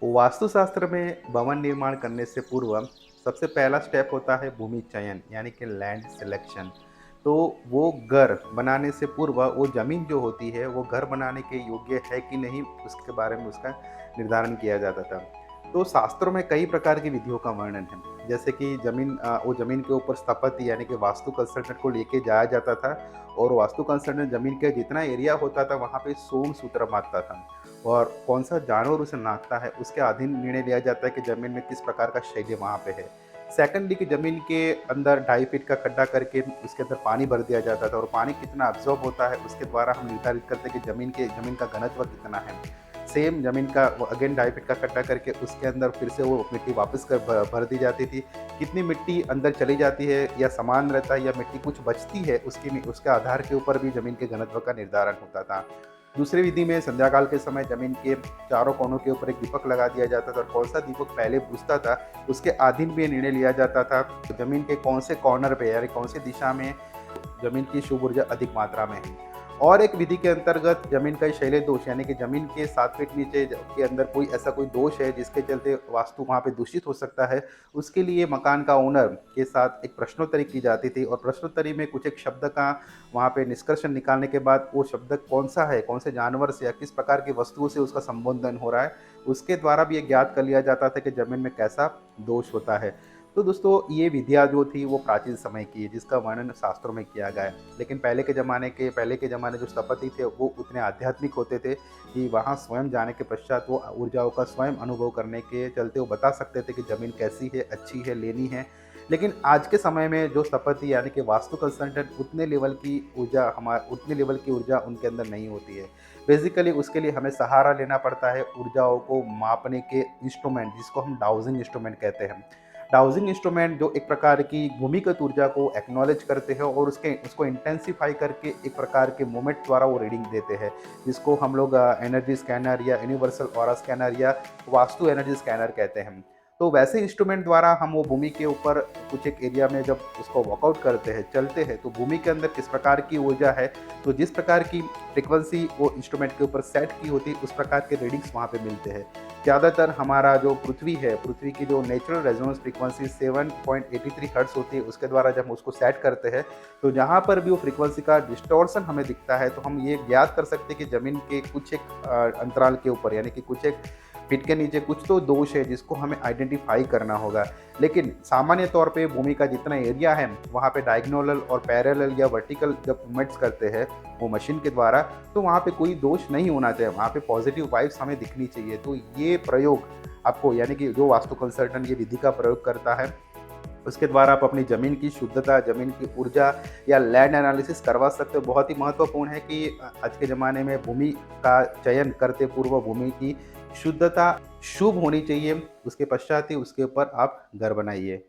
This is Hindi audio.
वास्तुशास्त्र में भवन निर्माण करने से पूर्व सबसे पहला स्टेप होता है भूमि चयन यानी कि लैंड सिलेक्शन। तो वो घर बनाने से पूर्व वो ज़मीन जो होती है वो घर बनाने के योग्य है कि नहीं उसके बारे में उसका निर्धारण किया जाता था। तो शास्त्रों में कई प्रकार की विधियों का वर्णन है, जैसे कि वो ज़मीन के ऊपर स्थपति यानी कि वास्तु कंसल्टेंट को लेके जाया जाता था और वास्तु कंसल्टेंट ज़मीन के जितना एरिया होता था वहाँ पे सोम सूत्र बांधता था और कौन सा जानवर उसे नापता है उसके अधीन निर्णय लिया जाता है कि ज़मीन में किस प्रकार का शैल्य वहाँ पे है। सेकंडली कि ज़मीन के अंदर 2.5 फीट का खड्डा करके उसके अंदर पानी भर दिया जाता था और पानी कितना अब्जॉर्ब होता है उसके द्वारा हम निर्धारित करते हैं कि ज़मीन का घनत्व कितना है। सेम ज़मीन का वो अगेन 2.5 फीट का खड्डा करके उसके अंदर फिर से वो मिट्टी वापस कर भर दी जाती थी। कितनी मिट्टी अंदर चली जाती है या समान रहता है या मिट्टी कुछ बचती है उसके आधार के ऊपर भी ज़मीन के घनत्व का निर्धारण होता था। दूसरी विधि में संध्या काल के समय जमीन के चारों कोनों के ऊपर एक दीपक लगा दिया जाता था और कौन सा दीपक पहले बुझता था उसके अधीन भी निर्णय लिया जाता था जमीन के कौन से कॉर्नर पे यानी कौन सी दिशा में जमीन की शुभ ऊर्जा अधिक मात्रा में है। और एक विधि के अंतर्गत जमीन का शैल्य दोष यानी कि जमीन के 7 फीट नीचे के अंदर कोई दोष है जिसके चलते वास्तु वहाँ पे दूषित हो सकता है, उसके लिए मकान का ओनर के साथ एक प्रश्नोत्तरी की जाती थी और प्रश्नोत्तरी में कुछ एक शब्द का वहाँ पे निष्कर्षण निकालने के बाद वो शब्द कौन सा है, कौन से जानवर से या किस प्रकार की वस्तुओं से उसका संबोधन हो रहा है, उसके द्वारा भी ये ज्ञात कर लिया जाता था कि जमीन में कैसा दोष होता है। तो दोस्तों ये विधियाँ जो थी वो प्राचीन समय की है जिसका वर्णन शास्त्रों में किया गया है। लेकिन पहले के ज़माने जो स्थपति थे वो उतने आध्यात्मिक होते थे कि वहाँ स्वयं जाने के पश्चात वो ऊर्जाओं का स्वयं अनुभव करने के चलते वो बता सकते थे कि ज़मीन कैसी है, अच्छी है, लेनी है। लेकिन आज के समय में जो स्थपति यानी कि वास्तु कंसल्टेंट उतने लेवल की ऊर्जा उनके अंदर नहीं होती है। बेसिकली उसके लिए हमें सहारा लेना पड़ता है ऊर्जाओं को मापने के इंस्ट्रूमेंट जिसको हम डाउजिंग इंस्ट्रूमेंट कहते हैं। डाउजिंग इंस्ट्रूमेंट जो एक प्रकार की भूमिगत ऊर्जा को एक्नॉलेज करते हैं और उसको इंटेंसिफाई करके एक प्रकार के मोमेंट द्वारा वो रीडिंग देते हैं, जिसको हम लोग एनर्जी स्कैनर या यूनिवर्सल ऑरा स्कैनर या वास्तु एनर्जी स्कैनर कहते हैं। तो वैसे इंस्ट्रूमेंट द्वारा हम वो भूमि के ऊपर कुछ एक एरिया में जब उसको वर्कआउट करते हैं, चलते हैं, तो भूमि के अंदर किस प्रकार की ऊर्जा है, तो जिस प्रकार की फ्रिक्वेंसी वो इंस्ट्रूमेंट के ऊपर सेट की होती है उस प्रकार के रीडिंग्स वहाँ पे मिलते हैं। ज़्यादातर हमारा जो पृथ्वी है, पृथ्वी की जो नेचुरल रेजोनेंस फ्रीक्वेंसी 7.83 हर्ट्ज़ होती है, उसके द्वारा जब हम उसको सेट करते हैं, तो जहाँ पर भी वो फ्रीक्वेंसी का डिस्टॉर्शन हमें दिखता है, तो हम ये ज्ञात कर सकते हैं कि ज़मीन के कुछ एक अंतराल के ऊपर यानी कि कुछ एक फीट के नीचे कुछ तो दोष है जिसको हमें आइडेंटिफाई करना होगा। लेकिन सामान्य तौर पे भूमि का जितना एरिया है, वहाँ पे डायगोनल और पैरेलल या वर्टिकल जब मूवमेंट्स करते हैं वो मशीन के द्वारा, तो वहाँ पे कोई दोष नहीं होना चाहिए, वहाँ पे पॉजिटिव वाइब्स हमें दिखनी चाहिए। तो ये प्रयोग आपको यानी कि जो वास्तु कंसल्टेंट ये विधि का प्रयोग करता है, उसके द्वारा आप अपनी ज़मीन की शुद्धता, ज़मीन की ऊर्जा या लैंड एनालिसिस करवा सकते हो। बहुत ही महत्वपूर्ण है कि आज के ज़माने में भूमि का चयन करते पूर्व भूमि की शुद्धता शुभ होनी चाहिए, उसके पश्चात ही उसके ऊपर आप घर बनाइए।